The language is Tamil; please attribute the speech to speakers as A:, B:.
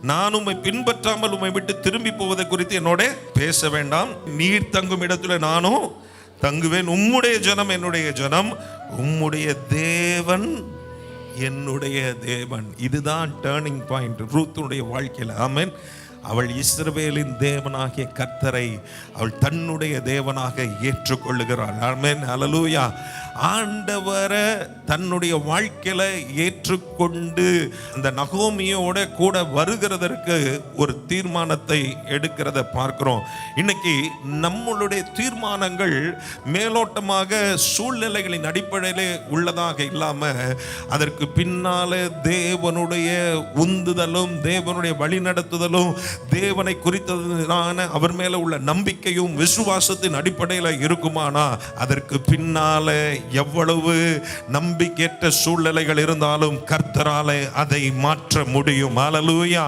A: நான் உம்மை பின்பற்றாமல் உம்மை விட்டு திரும்பி போவதை குறித்து என்னோட பேச வேண்டாம். நீர் தங்கும் இடத்துல நானும் தங்குவேன். உம்முடைய ஜனம் என்னுடைய ஜனம், உம்முடைய தேவன் என்னுடைய தேவன். இதுதான் டேர்னிங் பாயிண்ட் ரூத்துடைய வாழ்க்கையில். ஆமென். அவள் இஸ்ரவேலின் தேவனாகிய கர்த்தரை அவள் தன்னுடைய தேவனாக ஏற்றுக்கொள்ளுகிறாள். ஆமென். ஹல்லேலூயா. ஆண்டவரை தன்னுடைய வாழ்க்கையில ஏற்றுக்கொண்டு அந்த நகோமியோட கூட வருகிறதற்கு ஒரு தீர்மானத்தை எடுக்கிறத பார்க்கிறோம். இன்னைக்கு நம்மளுடைய தீர்மானங்கள் மேலோட்டமாக சூழ்நிலைகளின் அடிப்படையிலே உள்ளதாக இல்லாம அதற்கு பின்னாலே தேவனுடைய உந்துதலும் தேவனுடைய வழிநடத்துதலும் தேவனை குறித்ததான அவர் மேல உள்ள நம்பிக்கையும் விசுவாசத்தின் அடிப்படையில் இருக்குமானா அதற்கு பின்னால எவ்வளவு நம்பிக்கையற்ற சூழ்நிலைகள் இருந்தாலும் கர்த்தராலே அதை மாற்ற முடியும். ஹல்லேலூயா.